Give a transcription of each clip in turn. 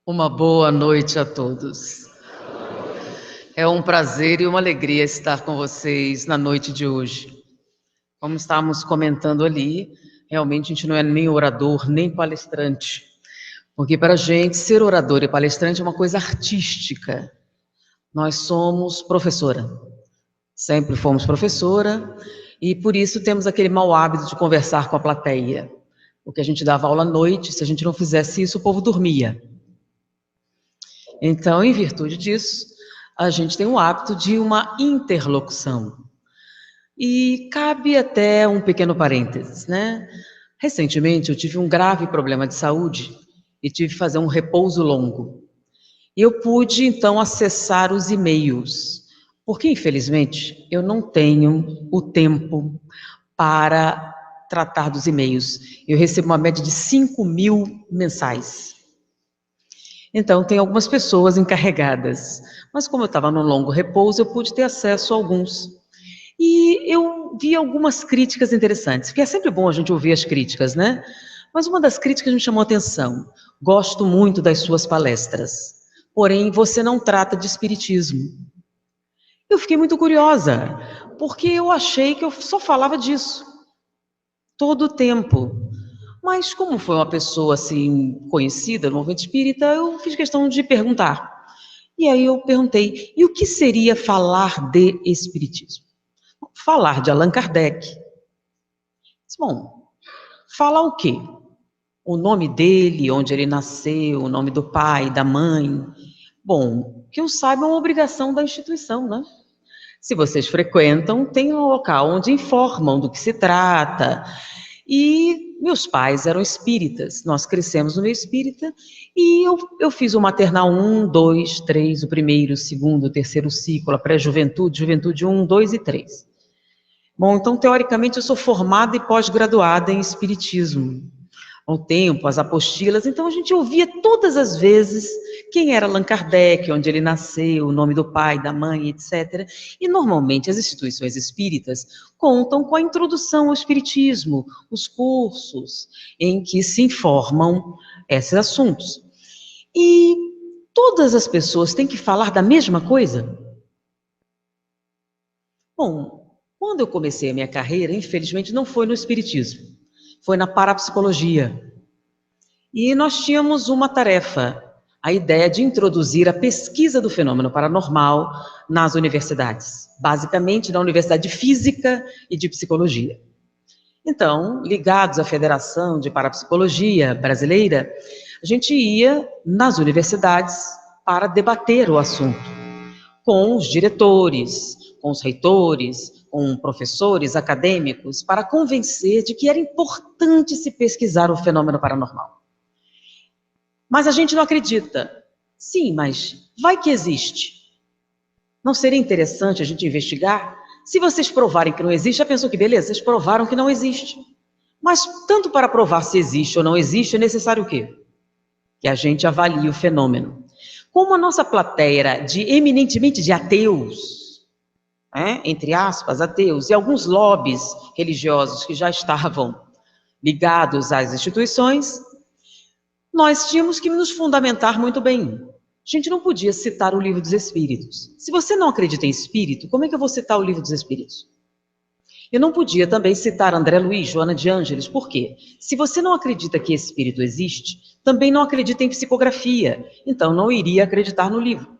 Uma boa noite a todos. É um prazer e uma alegria estar com vocês na noite de hoje. Como estávamos comentando ali, realmente a gente não é nem orador, nem palestrante, porque para a gente ser orador e palestrante é uma coisa artística. Nós somos professora, sempre fomos professora, e por isso temos aquele mau hábito de conversar com a plateia, porque a gente dava aula à noite, se a gente não fizesse isso, o povo dormia. Então, em virtude disso, a gente tem o hábito de uma interlocução. E cabe até um pequeno parênteses, né? Recentemente eu tive um grave problema de saúde e tive que fazer um repouso longo. E eu pude, então, acessar os e-mails, porque, infelizmente, eu não tenho o tempo para tratar dos e-mails. Eu recebo uma média de 5.000 mensais. Então, tem algumas pessoas encarregadas. Mas como eu estava num longo repouso, eu pude ter acesso a alguns. E eu vi algumas críticas interessantes, porque é sempre bom a gente ouvir as críticas, né? Mas uma das críticas me chamou a atenção. Gosto muito das suas palestras, porém você não trata de espiritismo. Eu fiquei muito curiosa, porque eu achei que eu só falava disso, todo o tempo. Mas como foi uma pessoa assim conhecida no movimento espírita, eu fiz questão de perguntar. E aí eu perguntei, e o que seria falar de espiritismo? Falar de Allan Kardec. Bom, falar o quê? O nome dele, onde ele nasceu, o nome do pai, da mãe. Bom, que eu saiba é uma obrigação da instituição, né? Se vocês frequentam, tem um local onde informam do que se trata. E meus pais eram espíritas, nós crescemos no meio espírita, e eu fiz o maternal 1, 2, 3, o primeiro, o segundo, o terceiro ciclo, a pré-juventude, juventude 1, 2 e 3. Bom, então, teoricamente, eu sou formada e pós-graduada em espiritismo. Ao tempo, as apostilas, então a gente ouvia todas as vezes quem era Allan Kardec, onde ele nasceu, o nome do pai, da mãe, etc. E normalmente as instituições espíritas contam com a introdução ao espiritismo, os cursos em que se informam esses assuntos. E todas as pessoas têm que falar da mesma coisa? Bom, quando eu comecei a minha carreira, infelizmente não foi no espiritismo, foi na parapsicologia. E nós tínhamos uma tarefa, a ideia de introduzir a pesquisa do fenômeno paranormal nas universidades, basicamente na Universidade de Física e de Psicologia. Então, ligados à Federação de Parapsicologia Brasileira, a gente ia nas universidades para debater o assunto com os diretores, com os reitores, com professores acadêmicos, para convencer de que era importante se pesquisar o fenômeno paranormal. Mas a gente não acredita. Sim, mas vai que existe. Não seria interessante a gente investigar? Se vocês provarem que não existe, já pensou que beleza? Vocês provaram que não existe. Mas tanto para provar se existe ou não existe, é necessário o quê? Que a gente avalie o fenômeno. Como a nossa plateia era eminentemente de ateus, entre aspas, ateus, e alguns lobbies religiosos que já estavam ligados às instituições, nós tínhamos que nos fundamentar muito bem. A gente não podia citar o Livro dos Espíritos. Se você não acredita em espírito, como é que eu vou citar o Livro dos Espíritos? Eu não podia também citar André Luiz, Joana de Ângeles. Por quê? Se você não acredita que espírito existe, também não acredita em psicografia. Então, não iria acreditar no livro.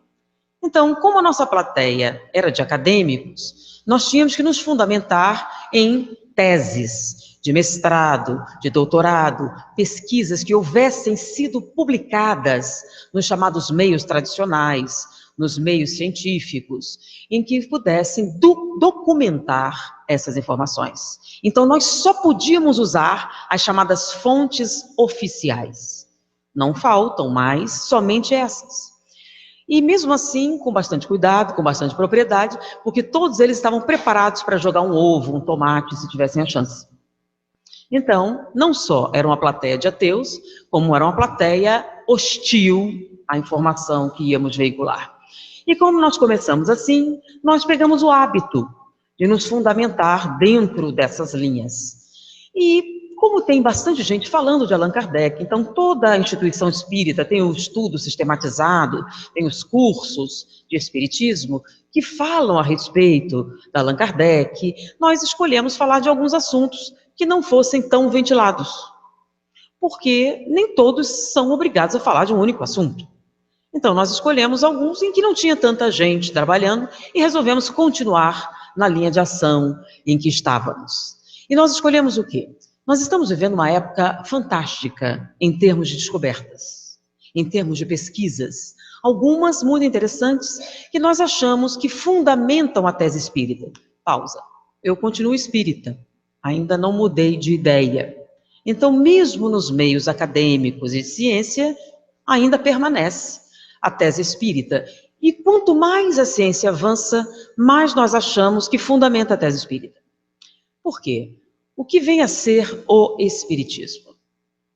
Então, como a nossa plateia era de acadêmicos, nós tínhamos que nos fundamentar em teses de mestrado, de doutorado, pesquisas que houvessem sido publicadas nos chamados meios tradicionais, nos meios científicos, em que pudessem documentar essas informações. Então, nós só podíamos usar as chamadas fontes oficiais. Não faltam mais, somente essas. E mesmo assim, com bastante cuidado, com bastante propriedade, porque todos eles estavam preparados para jogar um ovo, um tomate, se tivessem a chance. Então, não só era uma plateia de ateus, como era uma plateia hostil à informação que íamos veicular. E como nós começamos assim, nós pegamos o hábito de nos fundamentar dentro dessas linhas. E como tem bastante gente falando de Allan Kardec, então toda a instituição espírita tem o estudo sistematizado, tem os cursos de espiritismo que falam a respeito de Allan Kardec, nós escolhemos falar de alguns assuntos que não fossem tão ventilados, porque nem todos são obrigados a falar de um único assunto. Então, nós escolhemos alguns em que não tinha tanta gente trabalhando e resolvemos continuar na linha de ação em que estávamos. E nós escolhemos o quê? Nós estamos vivendo uma época fantástica em termos de descobertas, em termos de pesquisas, algumas muito interessantes que nós achamos que fundamentam a tese espírita. Pausa. Eu continuo espírita, ainda não mudei de ideia. Então, mesmo nos meios acadêmicos e de ciência, ainda permanece a tese espírita. E quanto mais a ciência avança, mais nós achamos que fundamenta a tese espírita. Por quê? O que vem a ser o espiritismo?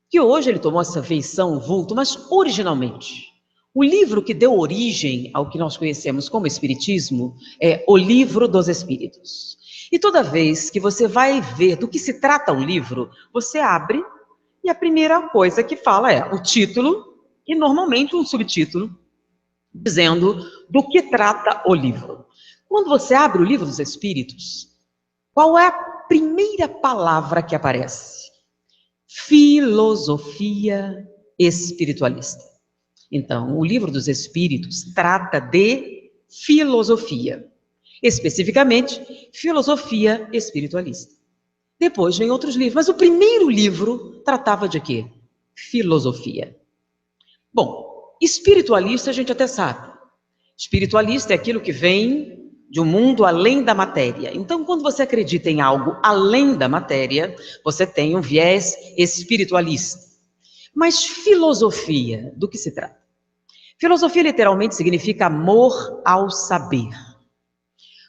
Que hoje ele tomou essa feição, vulto, mas originalmente, o livro que deu origem ao que nós conhecemos como espiritismo é o Livro dos Espíritos. E toda vez que você vai ver do que se trata o livro, você abre e a primeira coisa que fala é o título e normalmente um subtítulo dizendo do que trata o livro. Quando você abre o Livro dos Espíritos, qual é a primeira palavra que aparece? Filosofia espiritualista. Então, o Livro dos Espíritos trata de filosofia, especificamente filosofia espiritualista. Depois vem outros livros, mas o primeiro livro tratava de quê? Filosofia. Bom, espiritualista a gente até sabe. Espiritualista é aquilo que vem de um mundo além da matéria. Então, quando você acredita em algo além da matéria, você tem um viés espiritualista. Mas filosofia, do que se trata? Filosofia literalmente significa amor ao saber.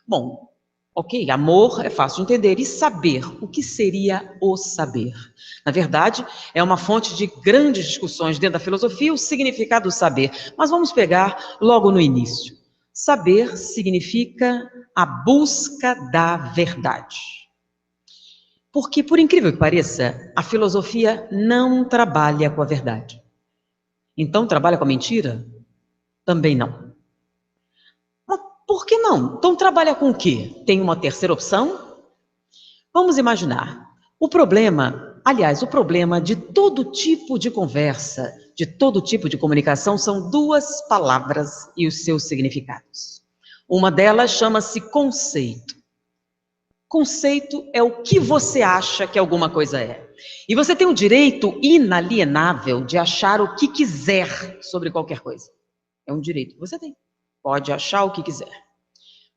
Bom, ok, amor é fácil de entender. E saber, o que seria o saber? Na verdade, é uma fonte de grandes discussões dentro da filosofia, o significado do saber. Mas vamos pegar logo no início. Saber significa a busca da verdade. Porque, por incrível que pareça, a filosofia não trabalha com a verdade. Então, trabalha com a mentira? Também não. Mas por que não? Então, trabalha com o quê? Tem uma terceira opção? Vamos imaginar. O problema de todo tipo de conversa, de todo tipo de comunicação, são duas palavras e os seus significados. Uma delas chama-se conceito. Conceito é o que você acha que alguma coisa é. E você tem o direito inalienável de achar o que quiser sobre qualquer coisa. É um direito que você tem. Pode achar o que quiser.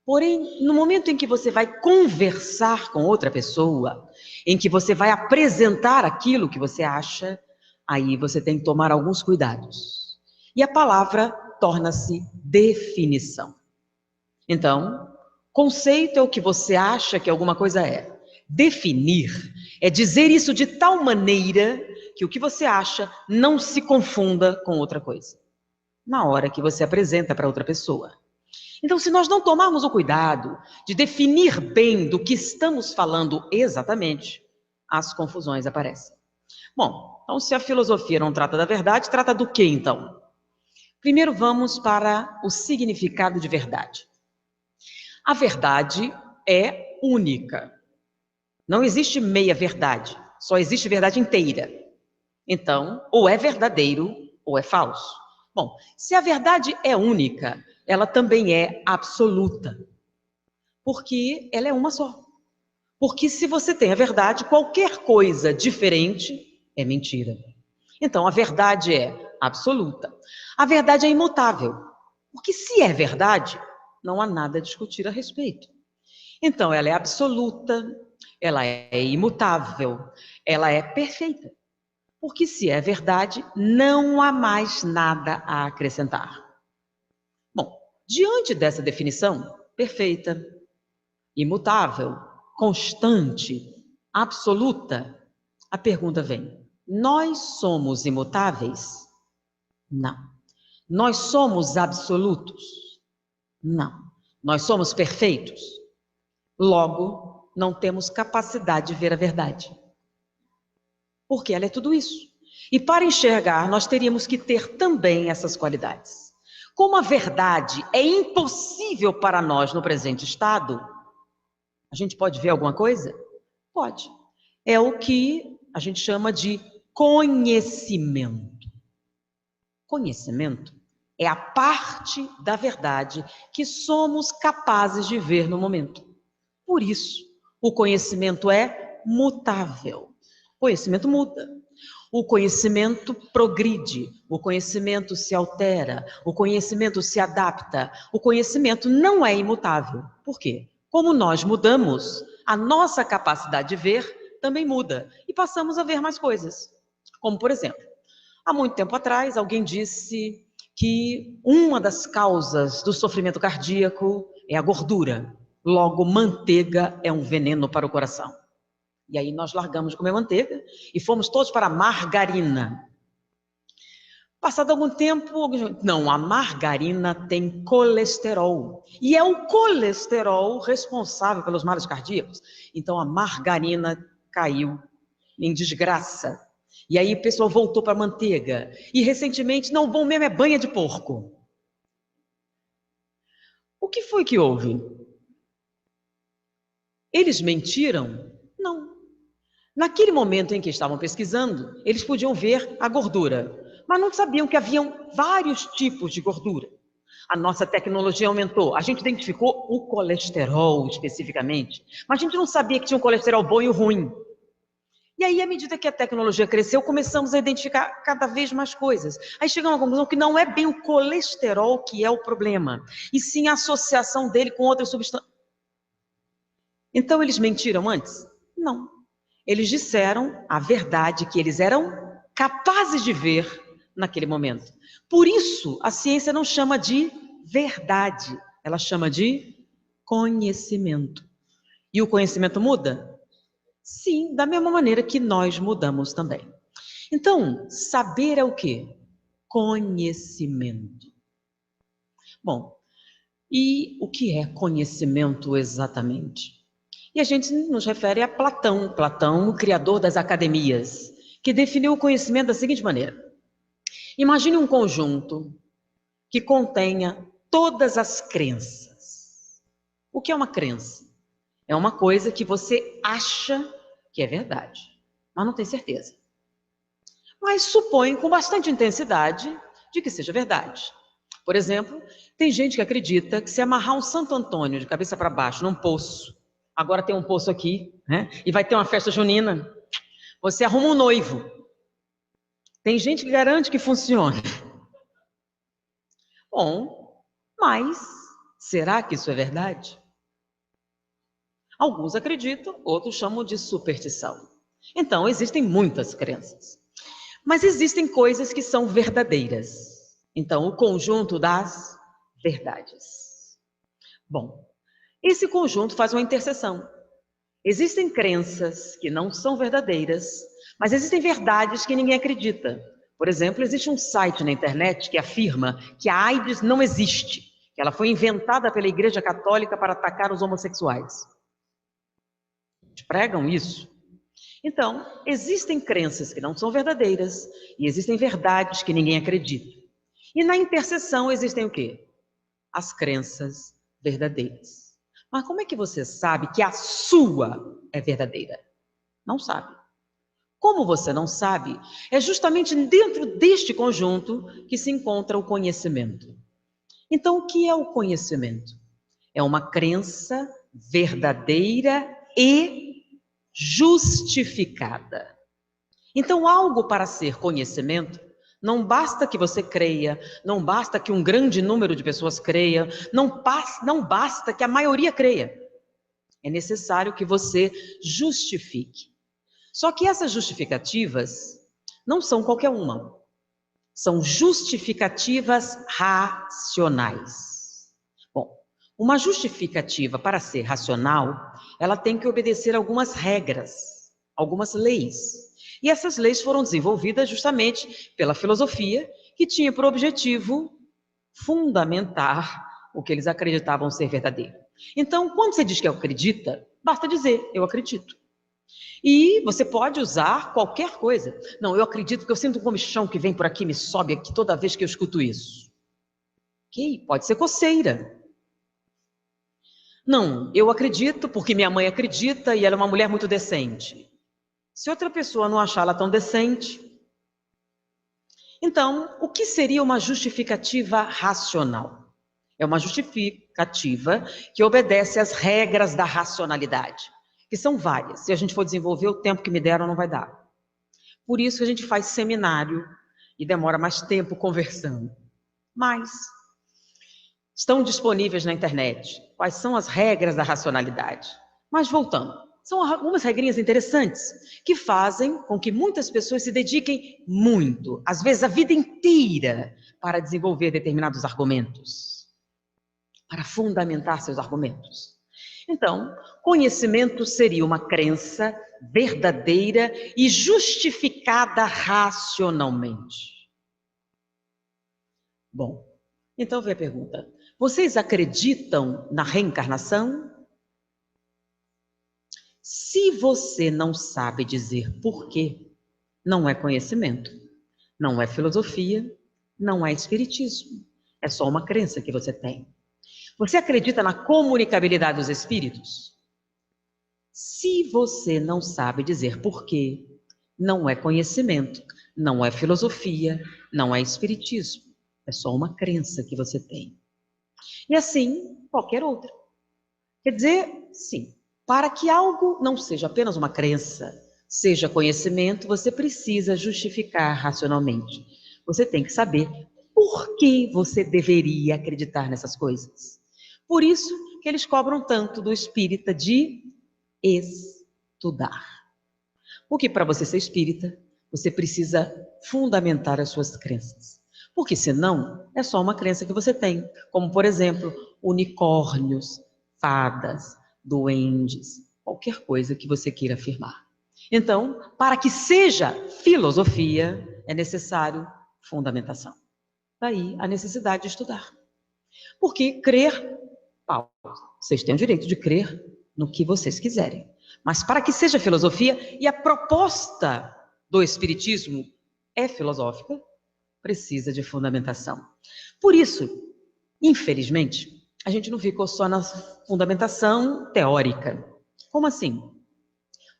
Porém, no momento em que você vai conversar com outra pessoa, em que você vai apresentar aquilo que você acha, aí você tem que tomar alguns cuidados. E a palavra torna-se definição. Então, conceito é o que você acha que alguma coisa é. Definir é dizer isso de tal maneira que o que você acha não se confunda com outra coisa, na hora que você apresenta para outra pessoa. Então, se nós não tomarmos o cuidado de definir bem do que estamos falando exatamente, as confusões aparecem. Bom, então se a filosofia não trata da verdade, trata do quê então? Primeiro vamos para o significado de verdade. A verdade é única. Não existe meia verdade, só existe verdade inteira. Então, ou é verdadeiro ou é falso. Bom, se a verdade é única, ela também é absoluta, porque ela é uma só. Porque se você tem a verdade, qualquer coisa diferente é mentira. Então, a verdade é absoluta. A verdade é imutável, porque se é verdade, não há nada a discutir a respeito. Então, ela é absoluta, ela é imutável, ela é perfeita. Porque se é verdade, não há mais nada a acrescentar. Bom, diante dessa definição, perfeita, imutável, constante, absoluta, a pergunta vem: nós somos imutáveis? Não. Nós somos absolutos? Não. Nós somos perfeitos? Logo, não temos capacidade de ver a verdade. porque ela é tudo isso. E para enxergar, nós teríamos que ter também essas qualidades. Como a verdade é impossível para nós no presente estado, a gente pode ver alguma coisa? Pode. É o que a gente chama de conhecimento. Conhecimento é a parte da verdade que somos capazes de ver no momento. Por isso, o conhecimento é mutável. O conhecimento muda. O conhecimento progride, o conhecimento se altera, o conhecimento se adapta. O conhecimento não é imutável. Por quê? Como nós mudamos, a nossa capacidade de ver também muda e passamos a ver mais coisas. Como, por exemplo, há muito tempo atrás, alguém disse que uma das causas do sofrimento cardíaco é a gordura. Logo, manteiga é um veneno para o coração. E aí nós largamos de comer manteiga e fomos todos para a margarina. Passado algum tempo, não, a margarina tem colesterol. E é o colesterol responsável pelos males cardíacos. Então a margarina caiu em desgraça. E aí o pessoal voltou para a manteiga. E recentemente, não, bom mesmo é banha de porco. O que foi que houve? Eles mentiram? Não. Naquele momento em que estavam pesquisando, eles podiam ver a gordura, mas não sabiam que haviam vários tipos de gordura. A nossa tecnologia aumentou. A gente identificou o colesterol especificamente, mas a gente não sabia que tinha um colesterol bom e o ruim. E aí, à medida que a tecnologia cresceu, começamos a identificar cada vez mais coisas. Aí chegamos à conclusão que não é bem o colesterol que é o problema, e sim a associação dele com outras substâncias. Então, eles mentiram antes? Não. Eles disseram a verdade que eles eram capazes de ver naquele momento. Por isso, a ciência não chama de verdade, ela chama de conhecimento. E o conhecimento muda? Sim, da mesma maneira que nós mudamos também. Então, saber é o quê? Conhecimento. Bom, e o que é conhecimento exatamente? E a gente nos refere a Platão, Platão, o criador das academias, que definiu o conhecimento da seguinte maneira: imagine um conjunto que contenha todas as crenças. O que é uma crença? É uma coisa que você acha que é verdade, mas não tem certeza. Mas supõe com bastante intensidade de que seja verdade. Por exemplo, tem gente que acredita que se amarrar um Santo Antônio de cabeça para baixo num poço, agora tem um poço aqui, né? E vai ter uma festa junina, você arruma um noivo. Tem gente que garante que funciona. Bom, mas será que isso é verdade? Alguns acreditam, outros chamam de superstição. Então, existem muitas crenças. Mas existem coisas que são verdadeiras. Então, o conjunto das verdades. Bom, esse conjunto faz uma interseção. Existem crenças que não são verdadeiras, mas existem verdades que ninguém acredita. Por exemplo, existe um site na internet que afirma que a AIDS não existe, que ela foi inventada pela Igreja Católica para atacar os homossexuais. Pregam isso. Então, existem crenças que não são verdadeiras e existem verdades que ninguém acredita. E na interseção existem o quê? As crenças verdadeiras. Mas como é que você sabe que a sua é verdadeira? Não sabe. Como você não sabe, é justamente dentro deste conjunto que se encontra o conhecimento. Então, o que é o conhecimento? É uma crença verdadeira e justificada. Então, algo para ser conhecimento, não basta que você creia, não basta que um grande número de pessoas creia, não basta que a maioria creia. É necessário que você justifique. Só que essas justificativas não são qualquer uma. São justificativas racionais. Bom, uma justificativa para ser racional, ela tem que obedecer algumas regras, algumas leis. E essas leis foram desenvolvidas justamente pela filosofia, que tinha por objetivo fundamentar o que eles acreditavam ser verdadeiro. Então, quando você diz que acredita, basta dizer, eu acredito. E você pode usar qualquer coisa. Não, eu acredito que eu sinto um comichão que vem por aqui, me sobe aqui toda vez que eu escuto isso. Ok, pode ser coceira. Não, eu acredito porque minha mãe acredita e ela é uma mulher muito decente. Se outra pessoa não achar ela tão decente, então, o que seria uma justificativa racional? É uma justificativa que obedece às regras da racionalidade, que são várias. Se a gente for desenvolver, o tempo que me deram não vai dar. Por isso que a gente faz seminário e demora mais tempo conversando. Mas estão disponíveis na internet. Quais são as regras da racionalidade? Mas voltando, são algumas regrinhas interessantes que fazem com que muitas pessoas se dediquem muito, às vezes a vida inteira, para desenvolver determinados argumentos, para fundamentar seus argumentos. Então, conhecimento seria uma crença verdadeira e justificada racionalmente. Bom, então vem a pergunta: vocês acreditam na reencarnação? Se você não sabe dizer por quê, não é conhecimento, não é filosofia, não é espiritismo. É só uma crença que você tem. Você acredita na comunicabilidade dos espíritos? Se você não sabe dizer por quê, não é conhecimento, não é filosofia, não é espiritismo. É só uma crença que você tem. E assim, qualquer outra. Quer dizer, sim, para que algo não seja apenas uma crença, seja conhecimento, você precisa justificar racionalmente. Você tem que saber por que você deveria acreditar nessas coisas. Por isso que eles cobram tanto do espírita de estudar. Porque para você ser espírita, você precisa fundamentar as suas crenças. Porque senão, é só uma crença que você tem. Como, por exemplo, unicórnios, fadas, duendes, qualquer coisa que você queira afirmar. Então, para que seja filosofia, é necessário fundamentação. Daí a necessidade de estudar. Porque crer, Paulo, vocês têm o direito de crer no que vocês quiserem. Mas para que seja filosofia, e a proposta do Espiritismo é filosófica, precisa de fundamentação. Por isso, infelizmente, a gente não ficou só na fundamentação teórica. Como assim?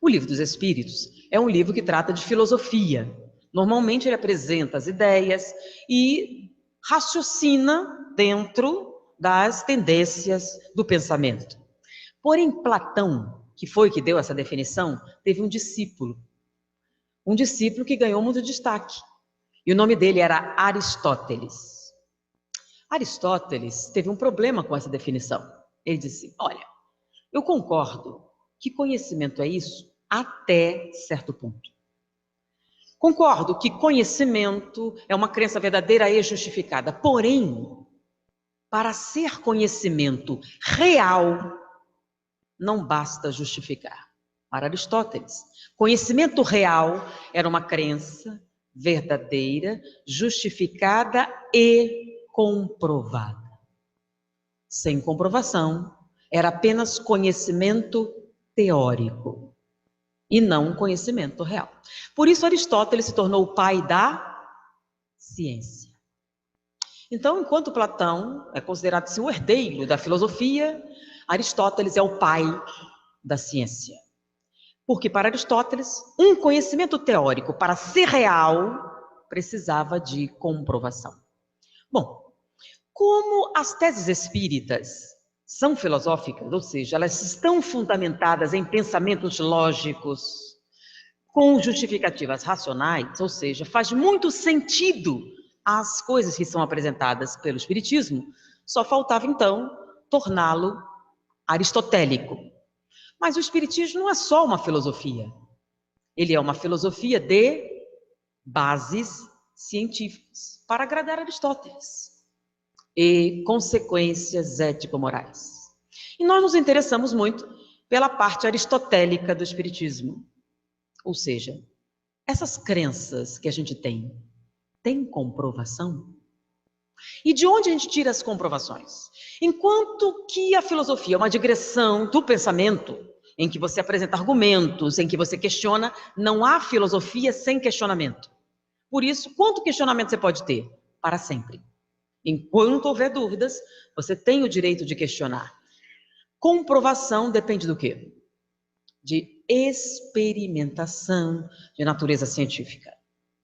O Livro dos Espíritos é um livro que trata de filosofia. Normalmente ele apresenta as ideias e raciocina dentro das tendências do pensamento. Porém, Platão, que foi que deu essa definição, teve um discípulo que ganhou muito destaque. E o nome dele era Aristóteles. Aristóteles teve um problema com essa definição. Ele disse: olha, eu concordo que conhecimento é isso até certo ponto. Concordo que conhecimento é uma crença verdadeira e justificada. Porém, para ser conhecimento real, não basta justificar. Para Aristóteles, conhecimento real era uma crença verdadeira, justificada e comprovada. Sem comprovação, era apenas conhecimento teórico e não conhecimento real. Por isso Aristóteles se tornou o pai da ciência. Então, enquanto Platão é considerado assim, o herdeiro da filosofia, Aristóteles é o pai da ciência. Porque para Aristóteles, um conhecimento teórico, para ser real, precisava de comprovação. Bom, como as teses espíritas são filosóficas, ou seja, elas estão fundamentadas em pensamentos lógicos, com justificativas racionais, ou seja, faz muito sentido as coisas que são apresentadas pelo Espiritismo, só faltava então torná-lo aristotélico. Mas o Espiritismo não é só uma filosofia, ele é uma filosofia de bases científicas, para agradar Aristóteles, e consequências ético-morais. E nós nos interessamos muito pela parte aristotélica do Espiritismo, ou seja, essas crenças que a gente tem comprovação? E de onde a gente tira as comprovações? Enquanto que a filosofia é uma digressão do pensamento, em que você apresenta argumentos, em que você questiona. Não há filosofia sem questionamento. Por isso, quanto questionamento você pode ter? Para sempre. Enquanto houver dúvidas, você tem o direito de questionar. Comprovação depende do quê? De experimentação de natureza científica.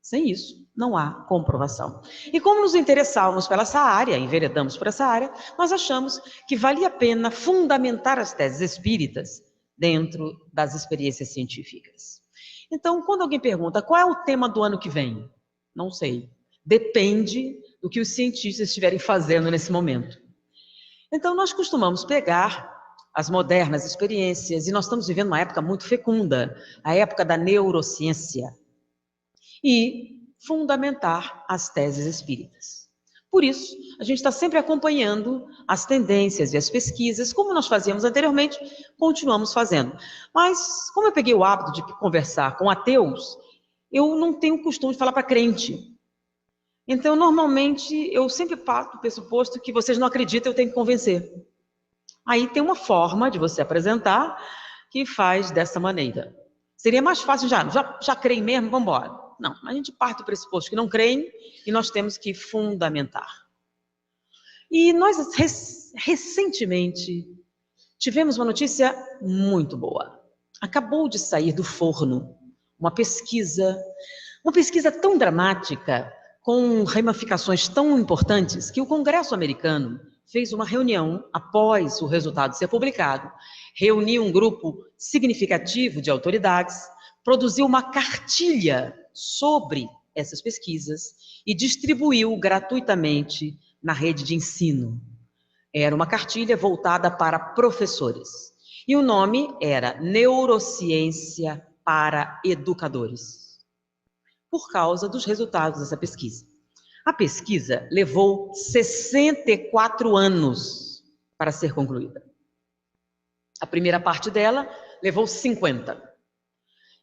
Sem isso, não há comprovação. E como nos interessávamos pela essa área, enveredamos por essa área, nós achamos que valia a pena fundamentar as teses espíritas dentro das experiências científicas. Então, quando alguém pergunta qual é o tema do ano que vem, não sei. Depende do que os cientistas estiverem fazendo nesse momento. Então, nós costumamos pegar as modernas experiências, e nós estamos vivendo uma época muito fecunda, a época da neurociência, e fundamentar as teses espíritas. Por isso, a gente está sempre acompanhando as tendências e as pesquisas, como nós fazíamos anteriormente, continuamos fazendo. Mas, como eu peguei o hábito de conversar com ateus, eu não tenho o costume de falar para crente. Então, normalmente, eu sempre parto do pressuposto que vocês não acreditam, eu tenho que convencer. Aí tem uma forma de você apresentar que faz dessa maneira. Seria mais fácil já creem mesmo, vamos embora. Não, a gente parte do pressuposto que não creem e nós temos que fundamentar. E nós, recentemente, tivemos uma notícia muito boa. Acabou de sair do forno uma pesquisa tão dramática, com ramificações tão importantes, que o Congresso americano fez uma reunião após o resultado ser publicado, reuniu um grupo significativo de autoridades, produziu uma cartilha sobre essas pesquisas e distribuiu gratuitamente na rede de ensino. Era uma cartilha voltada para professores. E o nome era Neurociência para Educadores, por causa dos resultados dessa pesquisa. A pesquisa levou 64 anos para ser concluída. A primeira parte dela levou 50.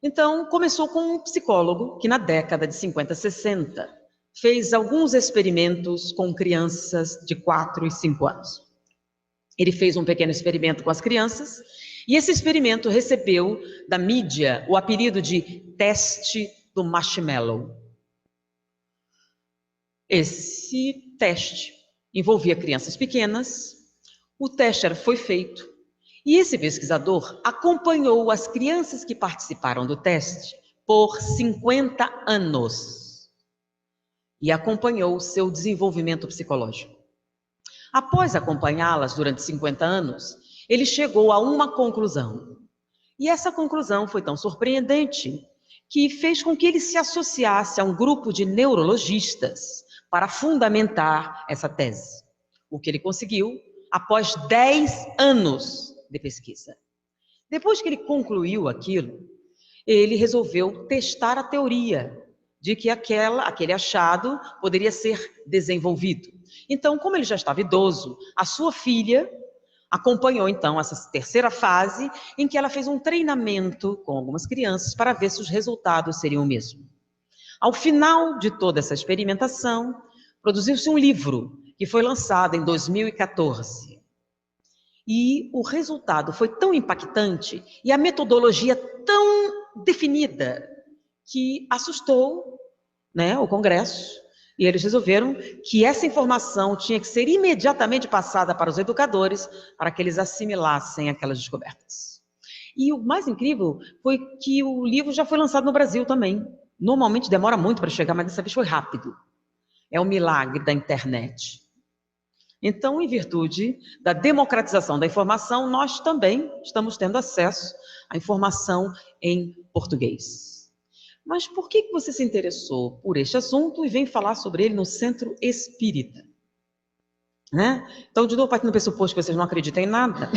Então, começou com um psicólogo que na década de 50, 60, fez alguns experimentos com crianças de 4 e 5 anos. Ele fez um pequeno experimento com as crianças e esse experimento recebeu da mídia o apelido de teste do marshmallow. Esse teste envolvia crianças pequenas, o teste foi feito e esse pesquisador acompanhou as crianças que participaram do teste por 50 anos e acompanhou o seu desenvolvimento psicológico. Após acompanhá-las durante 50 anos, ele chegou a uma conclusão. E essa conclusão foi tão surpreendente que fez com que ele se associasse a um grupo de neurologistas para fundamentar essa tese. O que ele conseguiu após 10 anos de pesquisa. Depois que ele concluiu aquilo, ele resolveu testar a teoria de que aquele achado poderia ser desenvolvido. Então, como ele já estava idoso, a sua filha acompanhou então essa terceira fase, em que ela fez um treinamento com algumas crianças para ver se os resultados seriam o mesmo. Ao final de toda essa experimentação, produziu-se um livro que foi lançado em 2014. E o resultado foi tão impactante e a metodologia tão definida que assustou, o Congresso. E eles resolveram que essa informação tinha que ser imediatamente passada para os educadores para que eles assimilassem aquelas descobertas. E o mais incrível foi que o livro já foi lançado no Brasil também. Normalmente demora muito para chegar, mas dessa vez foi rápido. É o milagre da internet. Então, em virtude da democratização da informação, nós também estamos tendo acesso à informação em português. Mas por que você se interessou por este assunto e vem falar sobre ele no Centro Espírita? Então, de novo, partindo do pressuposto que vocês não acreditam em nada.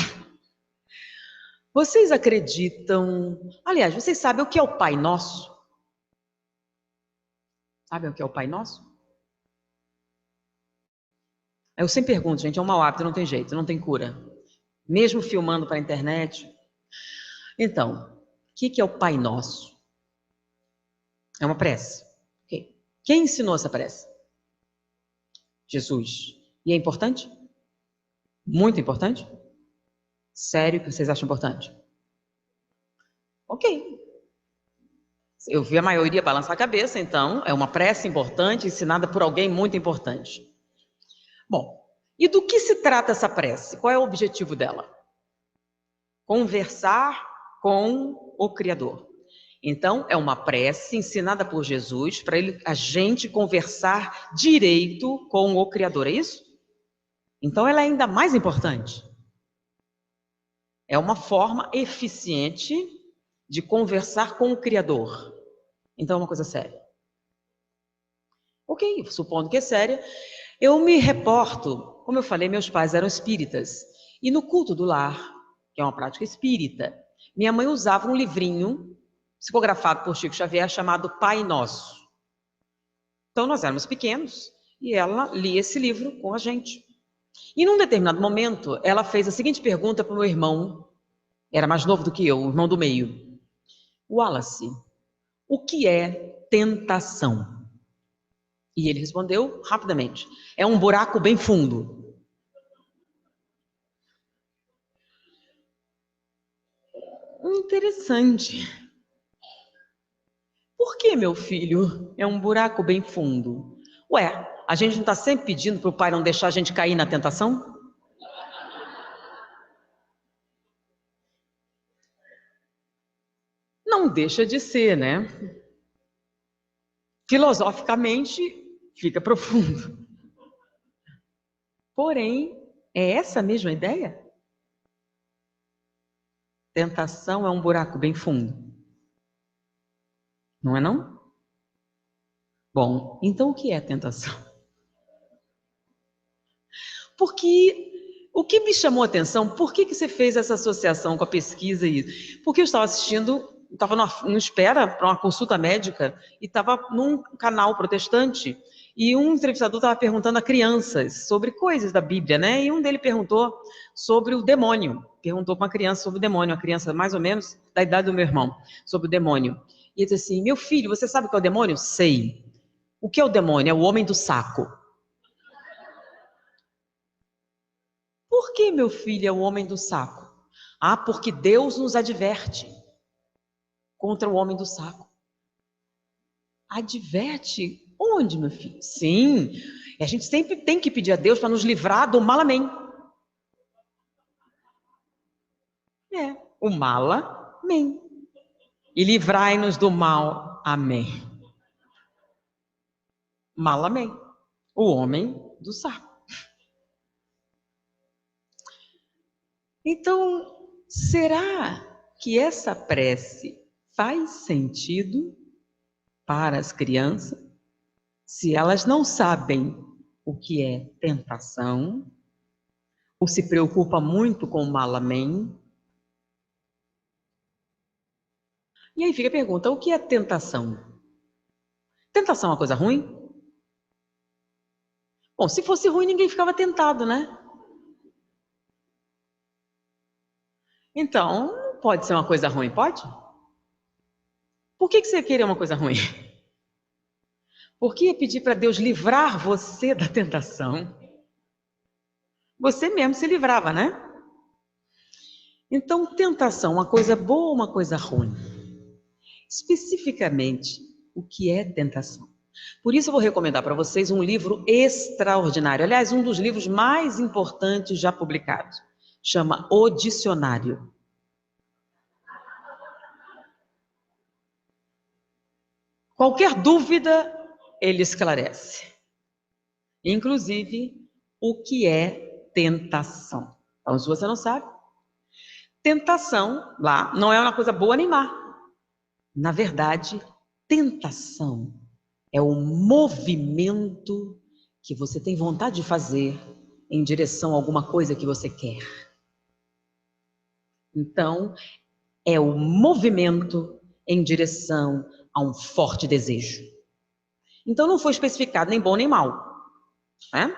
Vocês acreditam... Aliás, vocês sabem o que é o Pai Nosso? Sabem o que é o Pai Nosso? Eu sempre pergunto, gente, é um mau hábito, não tem jeito, não tem cura. Mesmo filmando para a internet. Então, o que é o Pai Nosso? É uma prece. Okay. Quem ensinou essa prece? Jesus. E é importante? Muito importante? Sério que vocês acham importante? Ok. Eu vi a maioria balançar a cabeça, então é uma prece importante, ensinada por alguém muito importante. Bom, e do que se trata essa prece? Qual é o objetivo dela? Conversar com o Criador. Então, é uma prece ensinada por Jesus para a gente conversar direito com o Criador, é isso? Então, ela é ainda mais importante. É uma forma eficiente de conversar com o Criador. Então, é uma coisa séria. Ok, supondo que é séria, eu me reporto, como eu falei, meus pais eram espíritas. E no culto do lar, que é uma prática espírita, minha mãe usava um livrinho psicografado por Chico Xavier chamado Pai Nosso. Então nós éramos pequenos e ela lia esse livro com a gente. E num determinado momento, ela fez a seguinte pergunta para o meu irmão, era mais novo do que eu, o irmão do meio. Wallace, o que é tentação? E ele respondeu rapidamente, é um buraco bem fundo. Interessante. Por que, meu filho, é um buraco bem fundo? Ué, a gente não está sempre pedindo para o pai não deixar a gente cair na tentação? Não deixa de ser, né? Filosoficamente, fica profundo. Porém, é essa a mesma ideia? Tentação é um buraco bem fundo. Não é não? Bom, então o que é tentação? Porque o que me chamou a atenção, por que você fez essa associação com a pesquisa? Porque eu estava assistindo, estava numa espera para uma consulta médica e estava num canal protestante e um entrevistador estava perguntando a crianças sobre coisas da Bíblia, né? E um dele perguntou sobre o demônio. Perguntou para uma criança sobre o demônio, uma criança mais ou menos da idade do meu irmão, sobre o demônio. E ele disse assim, meu filho, você sabe o que é o demônio? Sei. O que é o demônio? É o homem do saco. Por que, meu filho, é o homem do saco? Ah, porque Deus nos adverte contra o homem do saco. Adverte? Onde, meu filho? Sim, a gente sempre tem que pedir a Deus para nos livrar do mal, amém. É, o mala, amém. E livrai-nos do mal, amém. Mal, amém. O homem do saco. Então, será que essa prece faz sentido para as crianças se elas não sabem o que é tentação ou se preocupa muito com o mal, amém? E aí fica a pergunta, o que é tentação? Tentação é uma coisa ruim? Bom, se fosse ruim, ninguém ficava tentado, né? Então, não pode ser uma coisa ruim, pode? Por que você queria uma coisa ruim? Por que pedir para Deus livrar você da tentação? Você mesmo se livrava, né? Então, tentação, uma coisa boa ou uma coisa ruim? Especificamente, o que é tentação? Por isso eu vou recomendar para vocês um livro extraordinário, aliás, um dos livros mais importantes já publicados. Chama O Dicionário. Qualquer dúvida, ele esclarece. Inclusive, o que é tentação. Então, se você não sabe, tentação, lá, não é uma coisa boa nem má. Na verdade, tentação é o movimento que você tem vontade de fazer em direção a alguma coisa que você quer. Então, é o movimento em direção a um forte desejo. Então, não foi especificado nem bom nem mal, né?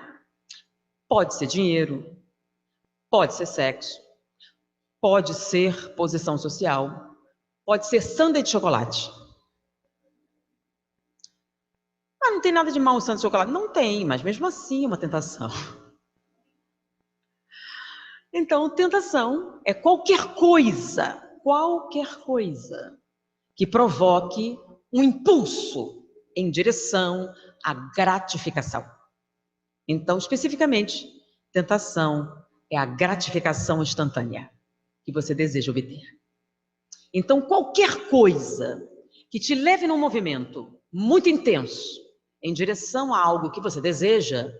Pode ser dinheiro, pode ser sexo, pode ser posição social, pode ser sundae de chocolate. Ah, não tem nada de mal o sundae de chocolate? Não tem, mas mesmo assim é uma tentação. Então, tentação é qualquer coisa qualquer coisa que provoque um impulso em direção à gratificação. Então, especificamente, tentação é a gratificação instantânea que você deseja obter. Então, qualquer coisa que te leve num movimento muito intenso em direção a algo que você deseja,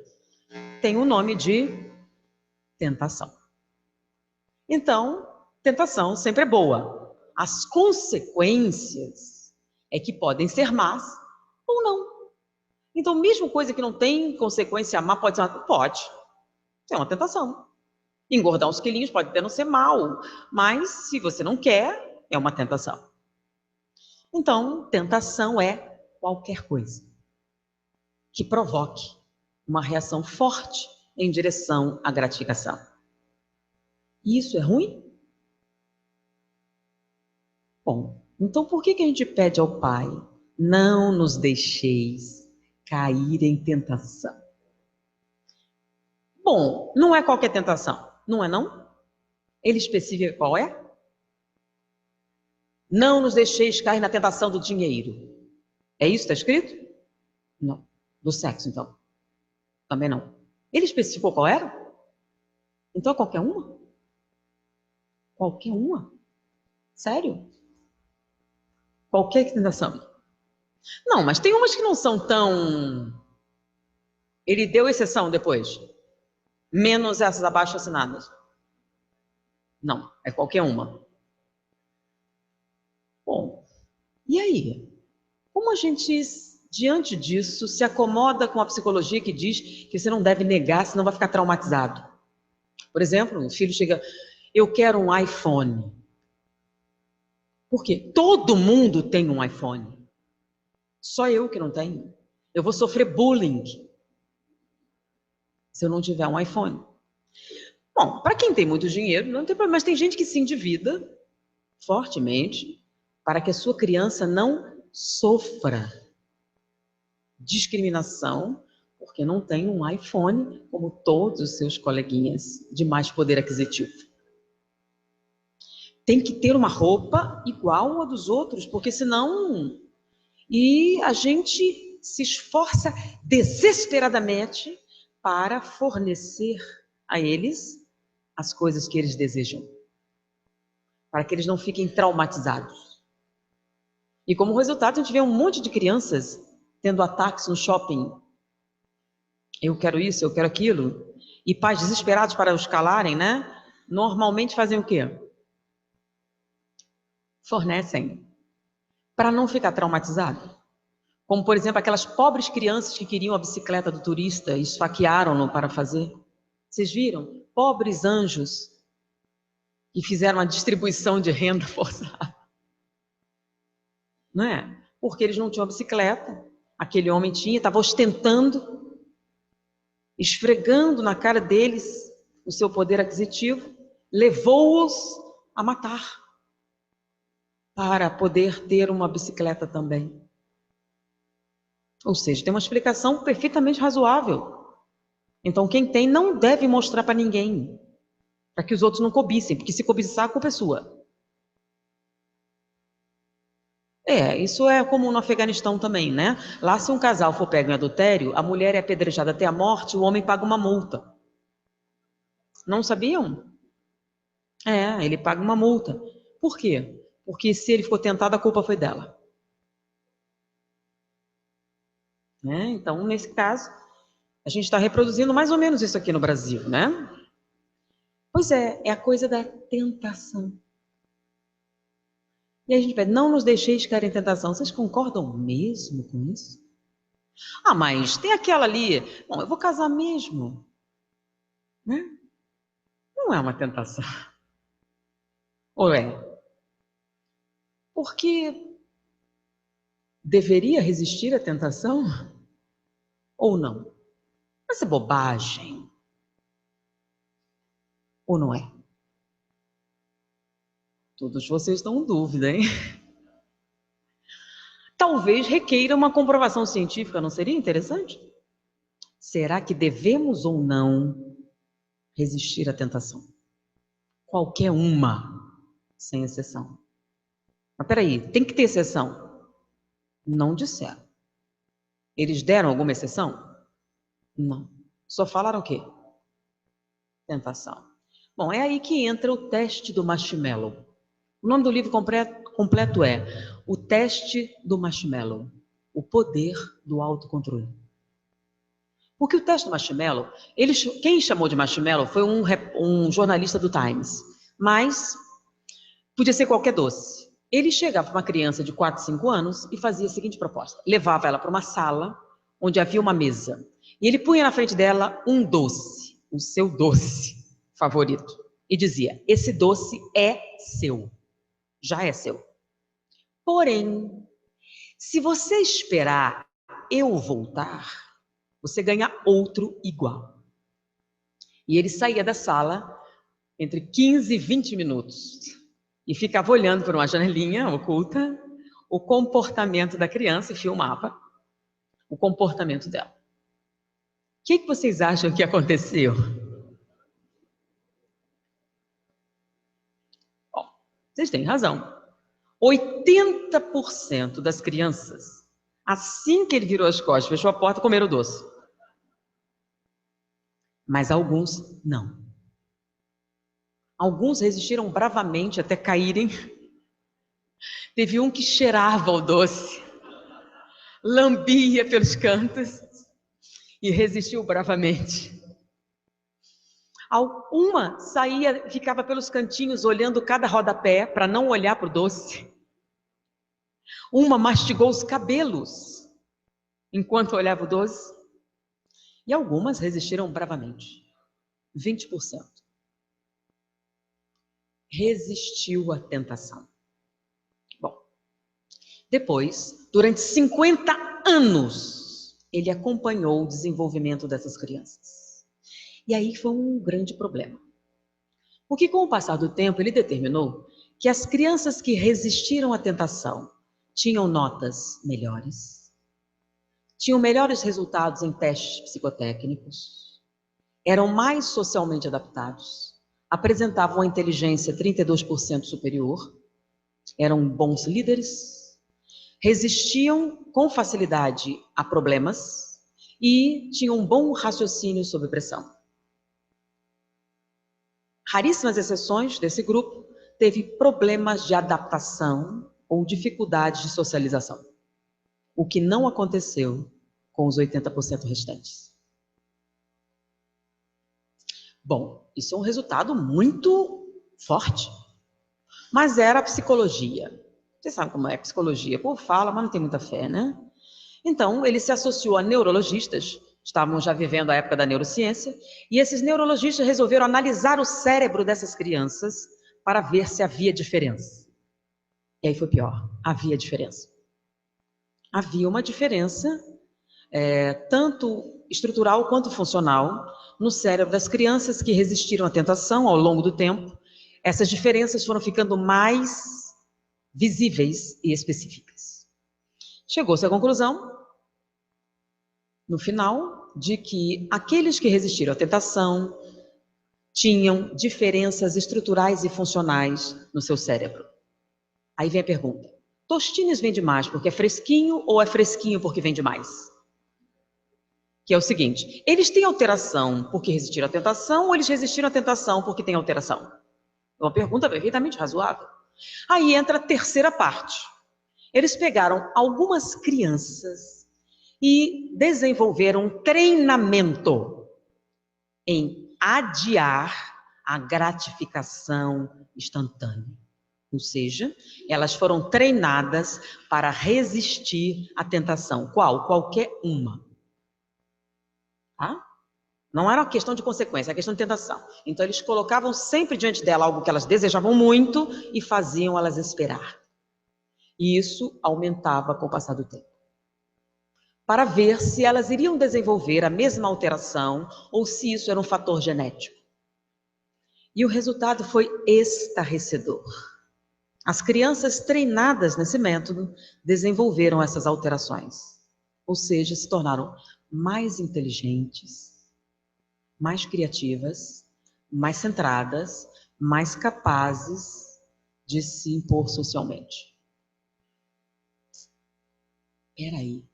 tem o nome de tentação. Então, tentação sempre é boa. As consequências é que podem ser más ou não. Então, mesmo coisa que não tem consequência má, pode ser pode. É uma tentação. Engordar uns quilinhos pode até não ser mal, mas se você não quer, é uma tentação. Então, tentação é qualquer coisa que provoque uma reação forte em direção à gratificação. E isso é ruim? Bom, então por que a gente pede ao Pai, não nos deixeis cair em tentação? Bom, não é qualquer tentação, não é não? Ele especifica qual é? Não nos deixeis cair na tentação do dinheiro. É isso que está escrito? Não. Do sexo, então. Também não. Ele especificou qual era? Então qualquer uma? Qualquer uma? Sério? Qualquer tentação? Não, mas tem umas que não são tão... Ele deu exceção depois. Menos essas abaixo assinadas. Não, é qualquer uma. Bom, e aí? Como a gente, diante disso, se acomoda com a psicologia que diz que você não deve negar, senão vai ficar traumatizado? Por exemplo, o filho chega, eu quero um iPhone. Por quê? Todo mundo tem um iPhone. Só eu que não tenho. Eu vou sofrer bullying se eu não tiver um iPhone. Bom, para quem tem muito dinheiro, não tem problema, mas tem gente que se endivida fortemente para que a sua criança não sofra discriminação porque não tem um iPhone como todos os seus coleguinhas de mais poder aquisitivo. Tem que ter uma roupa igual a dos outros, porque senão... E a gente se esforça desesperadamente para fornecer a eles as coisas que eles desejam, para que eles não fiquem traumatizados. E como resultado, a gente vê um monte de crianças tendo ataques no shopping. Eu quero isso, eu quero aquilo. E pais desesperados para os calarem, né? Normalmente fazem o quê? Fornecem, para não ficar traumatizado. Como, por exemplo, aquelas pobres crianças que queriam a bicicleta do turista e esfaquearam-no para fazer. Vocês viram? Pobres anjos que fizeram uma distribuição de renda forçada. Não é? Porque eles não tinham bicicleta. Aquele homem tinha, estava ostentando, esfregando na cara deles o seu poder aquisitivo, levou-os a matar para poder ter uma bicicleta também. Ou seja, tem uma explicação perfeitamente razoável. Então, quem tem não deve mostrar para ninguém, para que os outros não cobicem, porque se cobiçar, a culpa é sua. Isso é comum no Afeganistão também, né? Lá, se um casal for pego em adultério, a mulher é apedrejada até a morte, o homem paga uma multa. Não sabiam? Ele paga uma multa. Por quê? Porque se ele ficou tentado, a culpa foi dela. Então, nesse caso, a gente está reproduzindo mais ou menos isso aqui no Brasil, né? Pois é a coisa da tentação. E a gente pede, não nos deixeis cair em tentação. Vocês concordam mesmo com isso? Ah, mas tem aquela ali, bom, eu vou casar mesmo. Né? Não é uma tentação. Ou é? Porque deveria resistir à tentação? Ou não? Mas é bobagem. Ou não é? Todos vocês estão em dúvida, hein? Talvez requeira uma comprovação científica, não seria interessante? Será que devemos ou não resistir à tentação? Qualquer uma sem exceção. Mas peraí, tem que ter exceção? Não disseram. Eles deram alguma exceção? Não. Só falaram o quê? Tentação. Bom, é aí que entra o teste do marshmallow. O nome do livro completo é O Teste do Marshmallow, o poder do autocontrole. Porque o teste do marshmallow, quem chamou de marshmallow foi um jornalista do Times, mas podia ser qualquer doce. Ele chegava para uma criança de 4, 5 anos e fazia a seguinte proposta. Levava ela para uma sala onde havia uma mesa. E ele punha na frente dela um doce, o seu doce favorito. E dizia, esse doce é seu, já é seu. Porém, se você esperar eu voltar, você ganha outro igual. E ele saía da sala entre 15 e 20 minutos e ficava olhando por uma janelinha oculta o comportamento da criança e filmava o comportamento dela. O que vocês acham que aconteceu? Bom, vocês têm razão. 80% das crianças, assim que ele virou as costas, fechou a porta, comeram o doce. Mas alguns não. Alguns resistiram bravamente até caírem. Teve um que cheirava o doce, lambia pelos cantos e resistiu bravamente. Uma saía, ficava pelos cantinhos olhando cada rodapé para não olhar para o doce. Uma mastigou os cabelos enquanto olhava o doce. E algumas resistiram bravamente. 20%. Resistiu à tentação. Bom, depois, durante 50 anos, ele acompanhou o desenvolvimento dessas crianças. E aí foi um grande problema. Porque com o passar do tempo, ele determinou que as crianças que resistiram à tentação tinham notas melhores, tinham melhores resultados em testes psicotécnicos, eram mais socialmente adaptados, apresentavam uma inteligência 32% superior, eram bons líderes, resistiam com facilidade a problemas e tinham um bom raciocínio sob pressão. Raríssimas exceções desse grupo teve problemas de adaptação ou dificuldades de socialização, o que não aconteceu com os 80% restantes. Bom, isso é um resultado muito forte, mas era a psicologia. Você sabe como é a psicologia? Pô, fala, mas não tem muita fé, né? Então, ele se associou a neurologistas, estavam já vivendo a época da neurociência, e esses neurologistas resolveram analisar o cérebro dessas crianças para ver se havia diferença. E aí foi pior, havia diferença. Havia uma diferença, tanto estrutural quanto funcional, no cérebro das crianças que resistiram à tentação ao longo do tempo. Essas diferenças foram ficando mais visíveis e específicas. Chegou-se à conclusão, no final, de que aqueles que resistiram à tentação tinham diferenças estruturais e funcionais no seu cérebro. Aí vem a pergunta, Tostines vende mais porque é fresquinho ou é fresquinho porque vende mais? Que é o seguinte, eles têm alteração porque resistiram à tentação ou eles resistiram à tentação porque têm alteração? É uma pergunta perfeitamente razoável. Aí entra a terceira parte. Eles pegaram algumas crianças e desenvolveram um treinamento em adiar a gratificação instantânea. Ou seja, elas foram treinadas para resistir à tentação. Qual? Qualquer uma. Tá? Não era uma questão de consequência, era questão de tentação. Então, eles colocavam sempre diante dela algo que elas desejavam muito e faziam elas esperar. E isso aumentava com o passar do tempo. Para ver se elas iriam desenvolver a mesma alteração ou se isso era um fator genético. E o resultado foi estarrecedor. As crianças treinadas nesse método desenvolveram essas alterações, ou seja, se tornaram mais inteligentes, mais criativas, mais centradas, mais capazes de se impor socialmente. Peraí,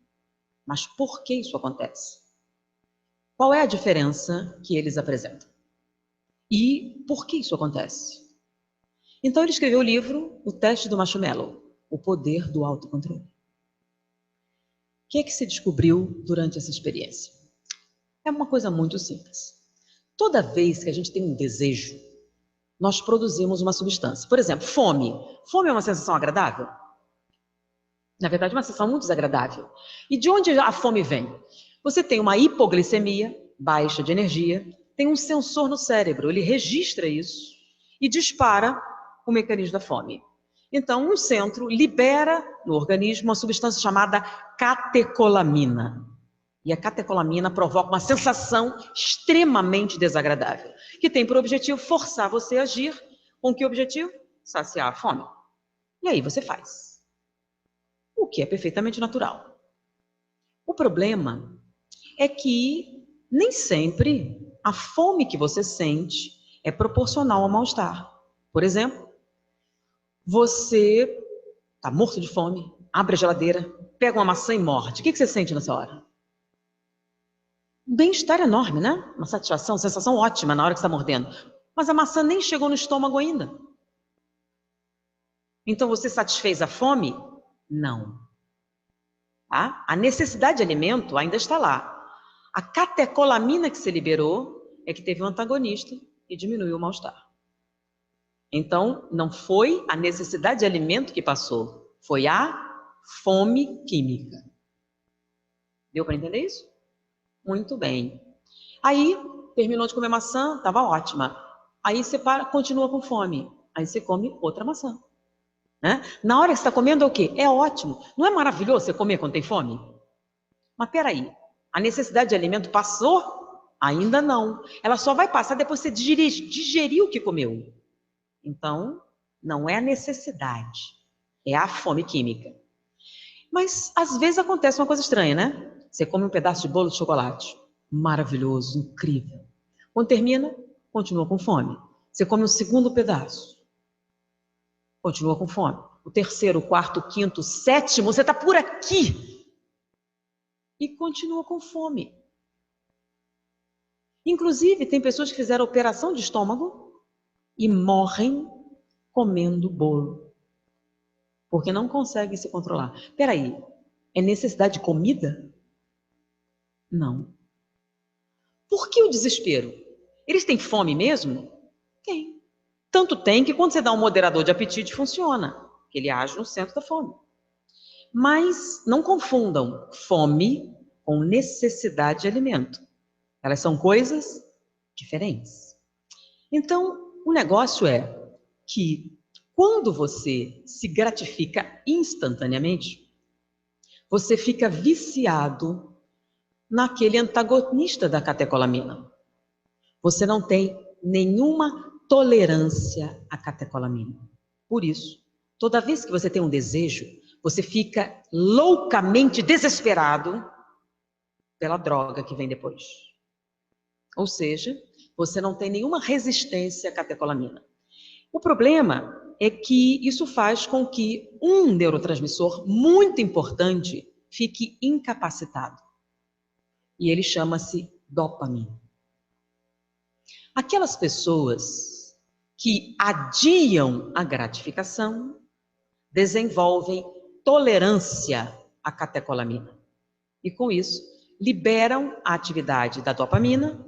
mas por que isso acontece? Qual é a diferença que eles apresentam? E por que isso acontece? Então ele escreveu o livro O Teste do Marshmallow, O Poder do Autocontrole. O que é que se descobriu durante essa experiência? É uma coisa muito simples. Toda vez que a gente tem um desejo, nós produzimos uma substância. Por exemplo, fome. Fome é uma sensação agradável? Na verdade, é uma sensação muito desagradável. E de onde a fome vem? Você tem uma hipoglicemia, baixa de energia, tem um sensor no cérebro, ele registra isso e dispara o mecanismo da fome. Então, um centro libera no organismo uma substância chamada catecolamina. E a catecolamina provoca uma sensação extremamente desagradável, que tem por objetivo forçar você a agir. Com que objetivo? Saciar a fome. E aí você faz. O que é perfeitamente natural. O problema é que nem sempre a fome que você sente é proporcional ao mal-estar. Por exemplo, você está morto de fome, abre a geladeira, pega uma maçã e morde. O que você sente nessa hora? Um bem-estar enorme, né? Uma satisfação, uma sensação ótima na hora que você está mordendo. Mas a maçã nem chegou no estômago ainda. Então você satisfez a fome? Não. Tá? A necessidade de alimento ainda está lá. A catecolamina que se liberou é que teve um antagonista e diminuiu o mal-estar. Então, não foi a necessidade de alimento que passou, foi a fome química. Deu para entender isso? Muito bem. Aí, terminou de comer maçã, estava ótima. Aí você continua com fome. Aí você come outra maçã. Né? Na hora que você está comendo é o quê? É ótimo. Não é maravilhoso você comer quando tem fome? Mas peraí, a necessidade de alimento passou? Ainda não. Ela só vai passar depois que você digerir o que comeu. Então, não é a necessidade, é a fome química. Mas, às vezes, acontece uma coisa estranha, né? Você come um pedaço de bolo de chocolate. Maravilhoso, incrível. Quando termina, continua com fome. Você come o segundo pedaço. Continua com fome. O terceiro, o quarto, o quinto, o sétimo, você está por aqui. E continua com fome. Inclusive, tem pessoas que fizeram operação de estômago e morrem comendo bolo. Porque não conseguem se controlar. Peraí, é necessidade de comida? Não. Por que o desespero? Eles têm fome mesmo? Tem. Tanto tem que quando você dá um moderador de apetite, funciona. Que ele age no centro da fome. Mas não confundam fome com necessidade de alimento. Elas são coisas diferentes. Então, o negócio é que quando você se gratifica instantaneamente, você fica viciado naquele antagonista da catecolamina. Você não tem nenhuma tolerância à catecolamina. Por isso, toda vez que você tem um desejo, você fica loucamente desesperado pela droga que vem depois. Ou seja, você não tem nenhuma resistência à catecolamina. O problema é que isso faz com que um neurotransmissor muito importante fique incapacitado. E ele chama-se dopamina. Aquelas pessoas que adiam a gratificação desenvolvem tolerância à catecolamina. E com isso, liberam a atividade da dopamina,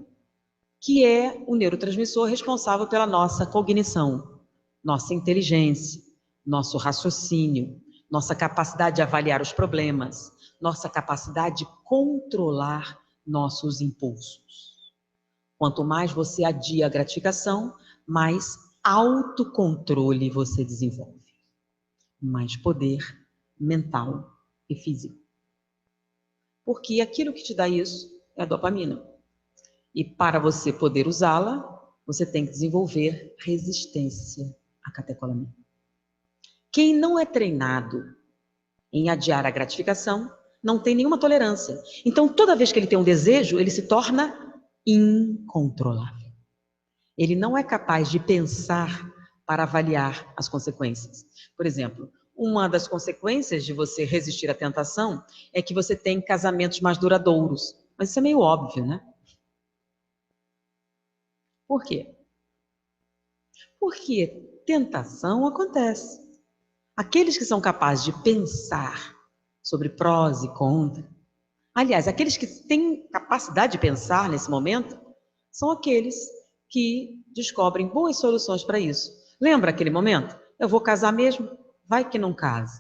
que é o neurotransmissor responsável pela nossa cognição, nossa inteligência, nosso raciocínio, nossa capacidade de avaliar os problemas, nossa capacidade de controlar nossos impulsos. Quanto mais você adia a gratificação, mais autocontrole você desenvolve. Mais poder mental e físico. Porque aquilo que te dá isso é a dopamina. E para você poder usá-la, você tem que desenvolver resistência à catecolamina. Quem não é treinado em adiar a gratificação, não tem nenhuma tolerância. Então, toda vez que ele tem um desejo, ele se torna incontrolável. Ele não é capaz de pensar para avaliar as consequências. Por exemplo, uma das consequências de você resistir à tentação é que você tem casamentos mais duradouros. Mas isso é meio óbvio, né? Por quê? Porque tentação acontece. Aqueles que são capazes de pensar sobre prós e contras, aliás, aqueles que têm capacidade de pensar nesse momento, são aqueles que descobrem boas soluções para isso. Lembra aquele momento? Eu vou casar mesmo? Vai que não case.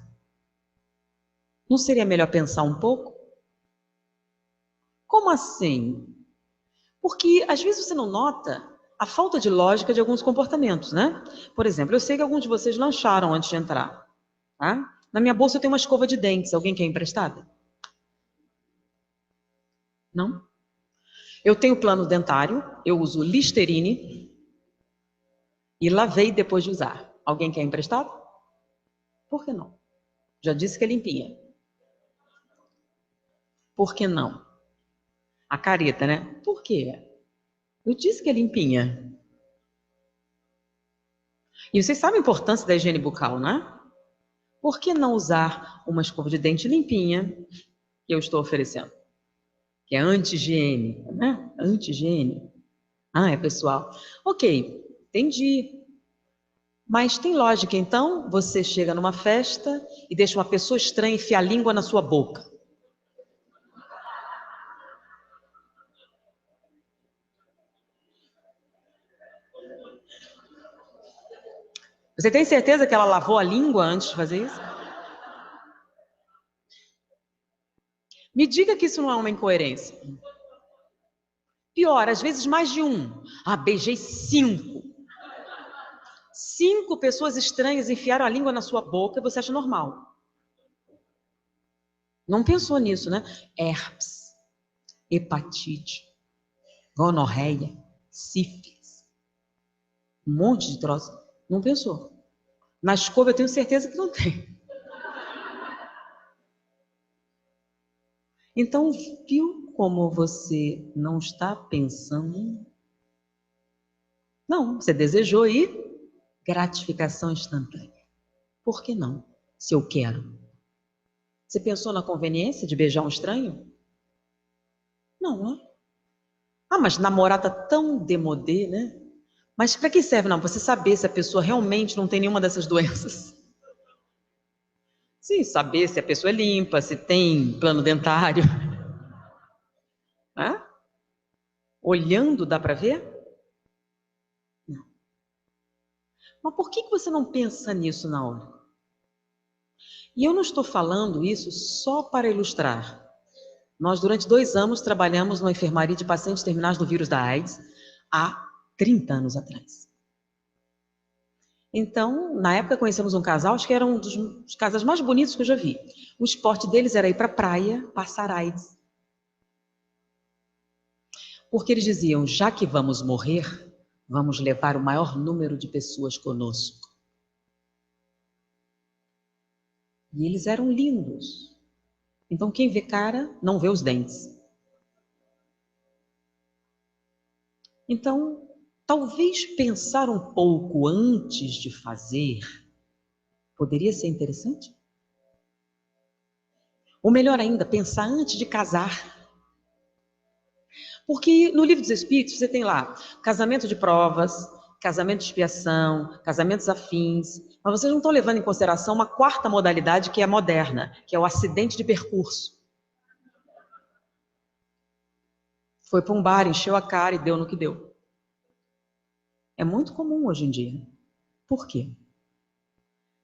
Não seria melhor pensar um pouco? Como assim? Porque às vezes você não nota a falta de lógica de alguns comportamentos, né? Por exemplo, eu sei que alguns de vocês lancharam antes de entrar, tá? Na minha bolsa eu tenho uma escova de dentes. Alguém quer emprestada? Não? Eu tenho plano dentário, eu uso Listerine e lavei depois de usar. Alguém quer emprestado? Por que não? Já disse que é limpinha. Por que não? A careta, né? Por quê? Eu disse que é limpinha. E vocês sabem a importância da higiene bucal, né? Por que não usar uma escova de dente limpinha que eu estou oferecendo? Que é anti-higiene, né? Anti-higiene. Ah, é pessoal. Ok, entendi. Mas tem lógica, então, você chega numa festa e deixa uma pessoa estranha enfiar a língua na sua boca. Você tem certeza que ela lavou a língua antes de fazer isso? Me diga que isso não é uma incoerência. Pior, às vezes mais de um. Ah, beijei 5. 5 pessoas estranhas enfiaram a língua na sua boca e você acha normal. Não pensou nisso, né? Herpes, hepatite, gonorreia, sífilis, um monte de troço. Não pensou. Na escova eu tenho certeza que não tem. Então, viu como você não está pensando? Não, você desejou e gratificação instantânea. Por que não? Se eu quero. Você pensou na conveniência de beijar um estranho? Não, né? Ah, mas namorar tá tão demodê, né? Mas para que serve, não? Você saber se a pessoa realmente não tem nenhuma dessas doenças. Sim, saber se a pessoa é limpa, se tem plano dentário. Hã? Olhando dá para ver? Não. Mas por que você não pensa nisso na hora? E eu não estou falando isso só para ilustrar. Nós, durante 2 anos, trabalhamos numa enfermaria de pacientes terminais do vírus da AIDS há 30 anos atrás. Então, na época, conhecemos um casal, acho que era um dos casais mais bonitos que eu já vi. O esporte deles era ir para a praia, passar AIDS. Porque eles diziam, já que vamos morrer, vamos levar o maior número de pessoas conosco. E eles eram lindos. Então, quem vê cara, não vê os dentes. Então, talvez pensar um pouco antes de fazer poderia ser interessante? Ou melhor ainda, pensar antes de casar. Porque no Livro dos Espíritos você tem lá casamento de provas, casamento de expiação, casamentos afins, mas vocês não estão levando em consideração uma quarta modalidade que é moderna, que é o acidente de percurso. Foi para um bar, encheu a cara e deu no que deu. É muito comum hoje em dia. Por quê?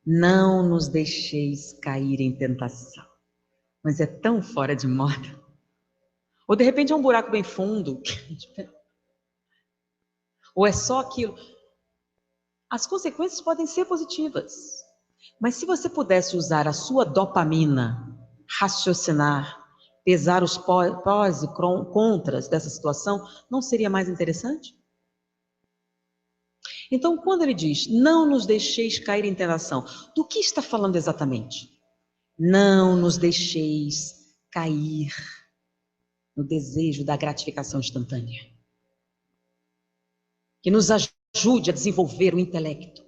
Não nos deixeis cair em tentação. Mas é tão fora de moda. Ou de repente é um buraco bem fundo. Ou é só aquilo. As consequências podem ser positivas. Mas se você pudesse usar a sua dopamina, raciocinar, pesar os prós e contras dessa situação, não seria mais interessante? Então, quando ele diz, não nos deixeis cair em tentação, do que está falando exatamente? Não nos deixeis cair no desejo da gratificação instantânea. Que nos ajude a desenvolver o intelecto.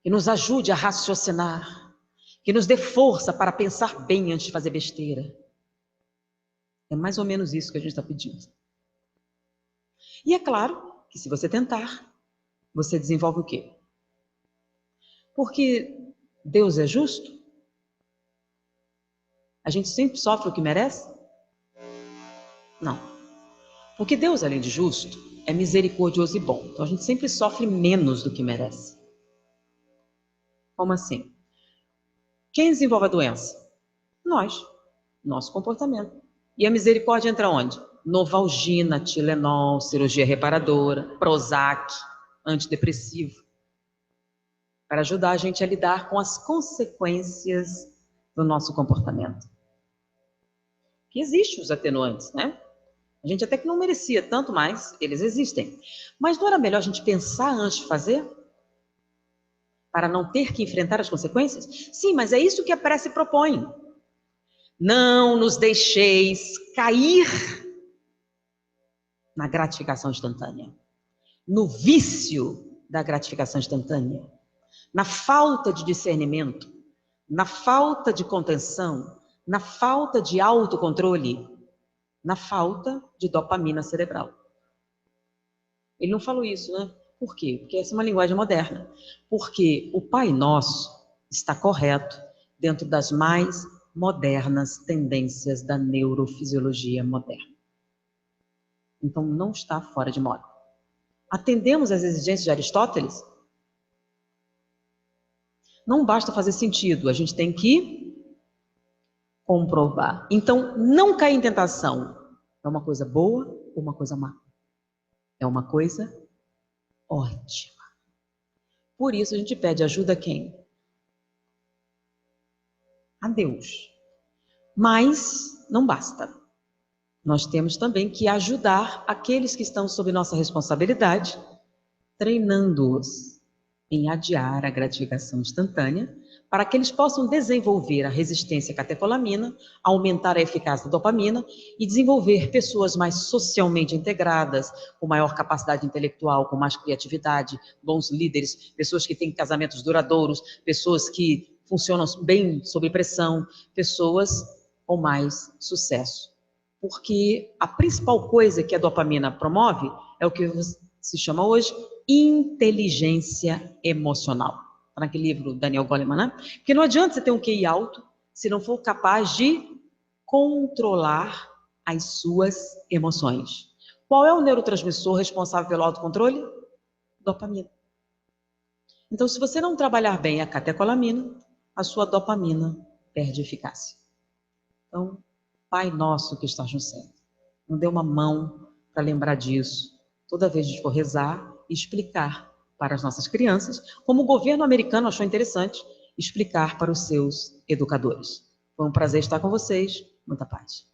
que nos ajude a raciocinar, que nos dê força para pensar bem antes de fazer besteira. É mais ou menos isso que a gente está pedindo. E é claro que se você tentar, você desenvolve o quê? Porque Deus é justo? A gente sempre sofre o que merece? Não. Porque Deus, além de justo, é misericordioso e bom. Então a gente sempre sofre menos do que merece. Como assim? Quem desenvolve a doença? Nós. Nosso comportamento. E a misericórdia entra onde? Novalgina, Tilenol, cirurgia reparadora, Prozac, antidepressivo, para ajudar a gente a lidar com as consequências do nosso comportamento. Que existem os atenuantes, né? A gente até que não merecia tanto, mas eles existem. Mas não era melhor a gente pensar antes de fazer? Para não ter que enfrentar as consequências? Sim, mas é isso que a prece propõe. Não nos deixeis cair na gratificação instantânea, no vício da gratificação instantânea, na falta de discernimento, na falta de contenção, na falta de autocontrole, na falta de dopamina cerebral. Ele não falou isso, né? Por quê? Porque essa é uma linguagem moderna. Porque o Pai Nosso está correto dentro das mais modernas tendências da neurofisiologia moderna. Então, não está fora de moda. Atendemos às exigências de Aristóteles? Não basta fazer sentido, a gente tem que comprovar. Então, não cair em tentação é uma coisa boa ou uma coisa má? É uma coisa ótima. Por isso, a gente pede ajuda a quem? A Deus. Mas não basta. Nós temos também que ajudar aqueles que estão sob nossa responsabilidade, treinando-os em adiar a gratificação instantânea, para que eles possam desenvolver a resistência à catecolamina, aumentar a eficácia da dopamina e desenvolver pessoas mais socialmente integradas, com maior capacidade intelectual, com mais criatividade, bons líderes, pessoas que têm casamentos duradouros, pessoas que funcionam bem sob pressão, pessoas com mais sucesso. Porque a principal coisa que a dopamina promove é o que se chama hoje inteligência emocional. Está naquele livro do Daniel Goleman, né? Porque não adianta você ter um QI alto se não for capaz de controlar as suas emoções. Qual é o neurotransmissor responsável pelo autocontrole? Dopamina. Então, se você não trabalhar bem a catecolamina, a sua dopamina perde eficácia. Então, Pai Nosso que estás no céu, não dê uma mão para lembrar disso. Toda vez que a gente for rezar e explicar para as nossas crianças, como o governo americano achou interessante explicar para os seus educadores. Foi um prazer estar com vocês. Muita paz.